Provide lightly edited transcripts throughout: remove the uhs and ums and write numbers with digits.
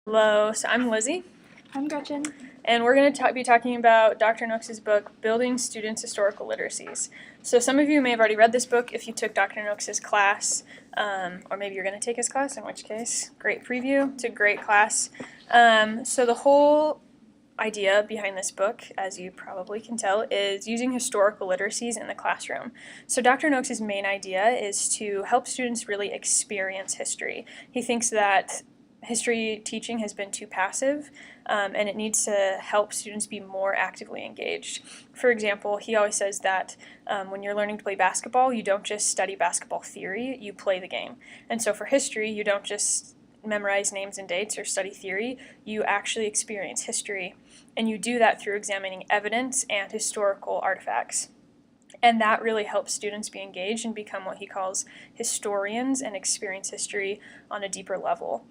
Hello, so I'm Lizzie, I'm Gretchen. and we're going to be talking about Dr. Nooks' book, Building Students' Historical Literacies. So some of you may have already read this book if you took Dr. Nooks' class, or maybe you're going to take his class, in which case, great preview. It's a great class. So the whole idea behind this book, as you probably can tell, is using historical literacies in the classroom. So Dr. Nooks' main idea is to help students really experience history. He thinks that history teaching has been too passive, and it needs to help students be more actively engaged. For example, he always says that when you're learning to play basketball, you don't just study basketball theory, you play the game. And so for history, you don't just memorize names and dates or study theory, you actually experience history. And you do that through examining evidence and historical artifacts. And that really helps students be engaged and become what he calls historians and experience history on a deeper level.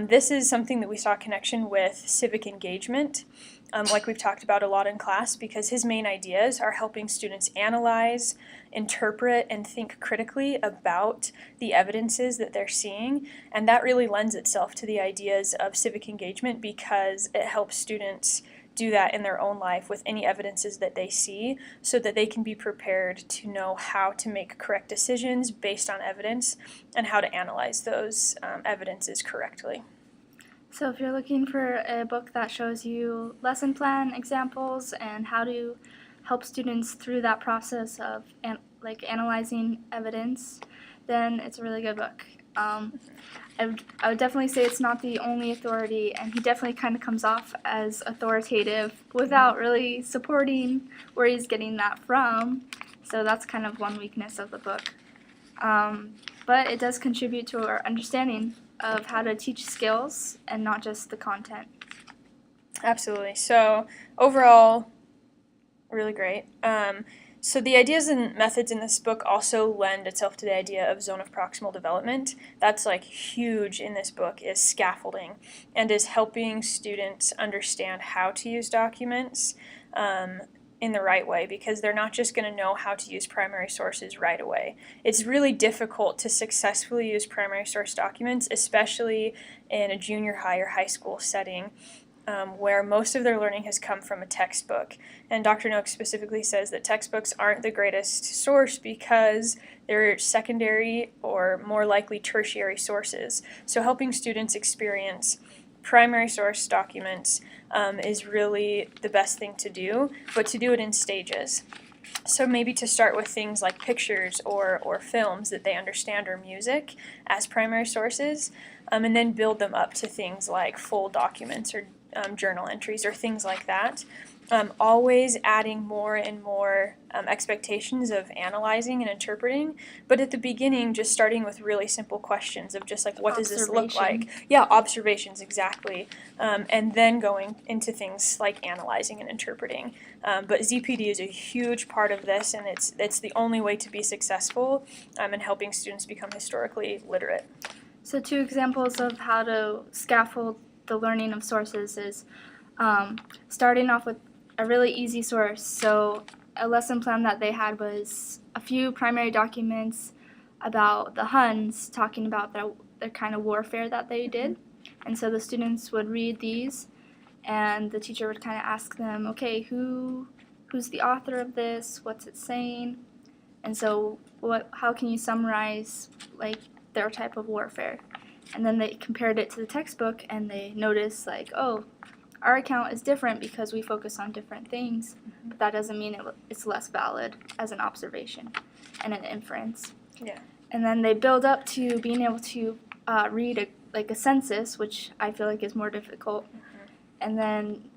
This is something that we saw a connection with civic engagement, like we've talked about a lot in class, because his main ideas are helping students analyze, interpret, and think critically about the evidences that they're seeing. And that really lends itself to the ideas of civic engagement because it helps students do that in their own life with any evidences that they see so that they can be prepared to know how to make correct decisions based on evidence and how to analyze those evidences correctly. So if you're looking for a book that shows you lesson plan examples and how to help students through that process of analyzing evidence, then it's a really good book. I would definitely say it's not the only authority, and he definitely kind of comes off as authoritative without really supporting where he's getting that from. So that's kind of one weakness of the book. But it does contribute to our understanding of how to teach skills and not just the content. Absolutely. So overall, really great. So the ideas and methods in this book also lend itself to the idea of zone of proximal development. That's like huge in this book, is scaffolding, and is helping students understand how to use documents in the right way, because they're not just going to know how to use primary sources right away. It's really difficult to successfully use primary source documents, especially in a junior high or high school setting, where most of their learning has come from a textbook. And Dr. Noakes specifically says that textbooks aren't the greatest source because they're secondary or more likely tertiary sources. So helping students experience primary source documents is really the best thing to do, but to do it in stages. So maybe to start with things like pictures or films that they understand, or music as primary sources, and then build them up to things like full documents or journal entries or things like that. Always adding more and more expectations of analyzing and interpreting, but at the beginning just starting with really simple questions of just like, what does this look like? Yeah, observations, exactly. And then going into things like analyzing and interpreting. But ZPD is a huge part of this, and it's the only way to be successful in helping students become historically literate. So 2 examples of how to scaffold the learning of sources is starting off with a really easy source. So a lesson plan that they had was a few primary documents about the Huns, talking about their kind of warfare that they did. And so the students would read these, and the teacher would kind of ask them, okay, who's the author of this? What's it saying? And so how can you summarize like their type of warfare? And then they compared it to the textbook, and they noticed like, oh, our account is different because we focus on different things, but that doesn't mean it's less valid as an observation and an inference. Yeah. And then they build up to being able to read a census, which I feel like is more difficult. And then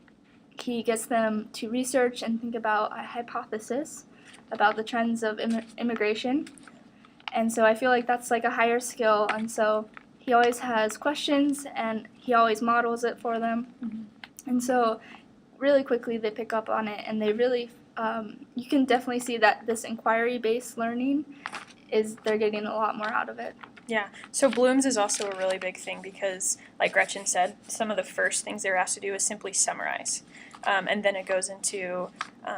he gets them to research and think about a hypothesis about the trends of immigration. And so I feel like that's like a higher skill, and so he always has questions, and he always models it for them. And so really quickly they pick up on it, and they really, you can definitely see that this inquiry-based learning they're getting a lot more out of it. Yeah, so Bloom's is also a really big thing because, like Gretchen said, some of the first things they're asked to do is simply summarize. and then it goes into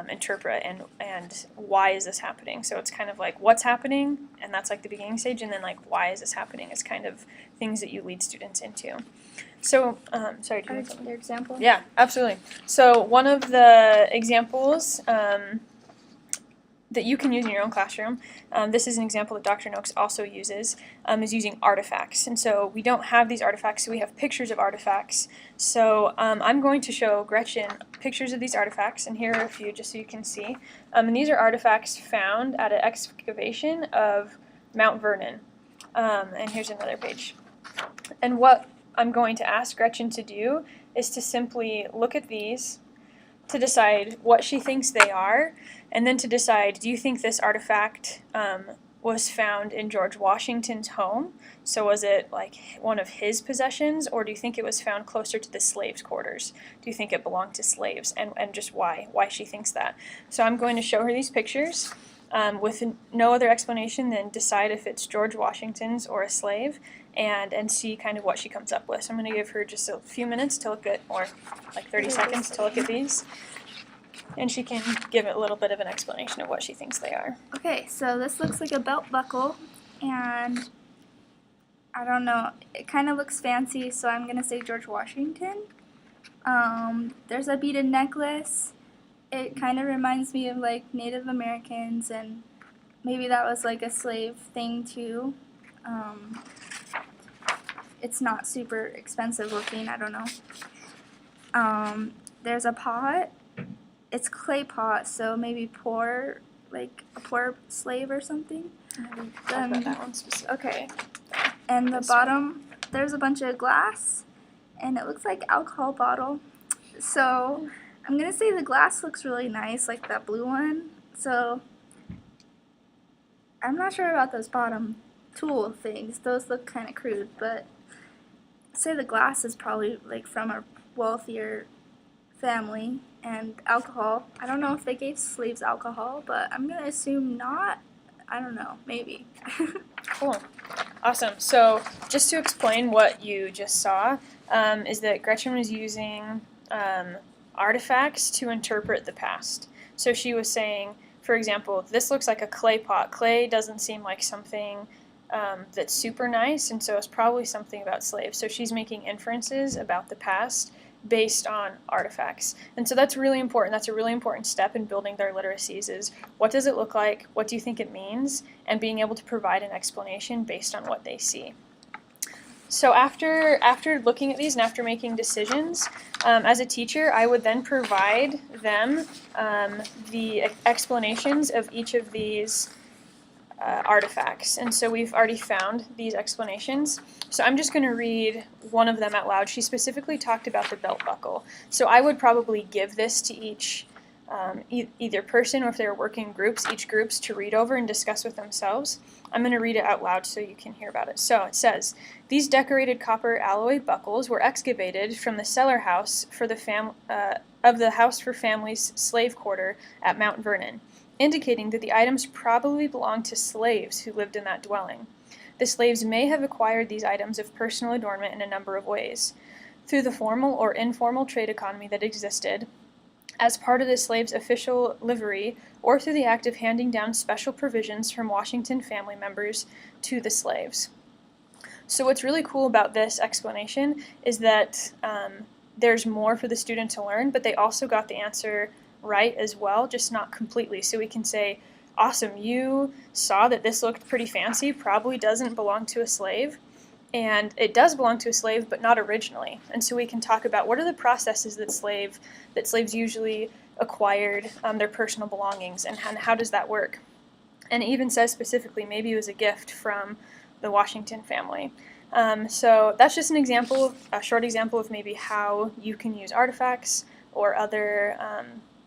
interpret and why is this happening. So it's kind of like what's happening, and that's like the beginning stage, and then like why is this happening is kind of things that you lead students into. So, sorry, do you have something? Their example? Yeah, absolutely. So one of the examples that you can use in your own classroom, this is an example that Dr. Noakes also uses, is using artifacts. And so we don't have these artifacts, so we have pictures of artifacts. So I'm going to show Gretchen pictures of these artifacts, and here are a few just so you can see. And these are artifacts found at an excavation of Mount Vernon. And here's another page. And what I'm going to ask Gretchen to do is to simply look at these, to decide what she thinks they are, and then to decide, do you think this artifact was found in George Washington's home? So was it like one of his possessions, or do you think it was found closer to the slaves' quarters? Do you think it belonged to slaves, and just why she thinks that? So I'm going to show her these pictures with no other explanation than decide if it's George Washington's or a slave, and see kind of what she comes up with. So I'm going to give her just a few minutes to look at, or like 30 seconds to look at these, and she can give it a little bit of an explanation of what she thinks they are. Okay, so this looks like a belt buckle, and I don't know, it kind of looks fancy, so I'm going to say George Washington. There's a beaded necklace. It kind of reminds me of like Native Americans, and maybe that was like a slave thing too. It's not super expensive looking, I don't know. There's a pot. It's clay pot, so maybe poor, like a poor slave or something. That one specifically. Okay. And the bottom, there's a bunch of glass, and it looks like alcohol bottle. So I'm gonna say the glass looks really nice, like that blue one. So I'm not sure about those bottom tool things. Those look kind of crude, but I'd say the glass is probably like from a wealthier family. And alcohol, I don't know if they gave slaves alcohol, but I'm gonna assume not. I don't know, maybe. Cool. Awesome. So just to explain what you just saw, is that Gretchen was using artifacts to interpret the past. So she was saying, for example, this looks like a clay pot. Clay doesn't seem like something that's super nice, and so it's probably something about slaves. So she's making inferences about the past based on artifacts. And so that's really important. That's a really important step in building their literacies is what does it look like, what do you think it means, and being able to provide an explanation based on what they see. So after looking at these and after making decisions, as a teacher, I would then provide them the explanations of each of these artifacts. And so we've already found these explanations. So I'm just going to read one of them out loud. She specifically talked about the belt buckle. So I would probably give this to each either person, or if they're working groups, each groups to read over and discuss with themselves. I'm going to read it out loud so you can hear about it. So it says, these decorated copper alloy buckles were excavated from the cellar house for the House for Families slave quarter at Mount Vernon, indicating that the items probably belonged to slaves who lived in that dwelling. The slaves may have acquired these items of personal adornment in a number of ways. Through the formal or informal trade economy that existed, as part of the slave's official livery, or through the act of handing down special provisions from Washington family members to the slaves. So what's really cool about this explanation is that there's more for the student to learn, but they also got the answer right as well, just not completely. So we can say, awesome, you saw that this looked pretty fancy, probably doesn't belong to a slave, and it does belong to a slave, but not originally. And so we can talk about what are the processes that slaves usually acquired their personal belongings, and how does that work? And it even says specifically, maybe it was a gift from the Washington family. So that's just an example, a short example of maybe how you can use artifacts or other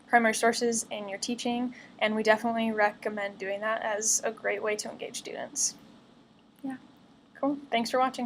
primary sources in your teaching, and we definitely recommend doing that as a great way to engage students. Yeah. Cool. Thanks for watching.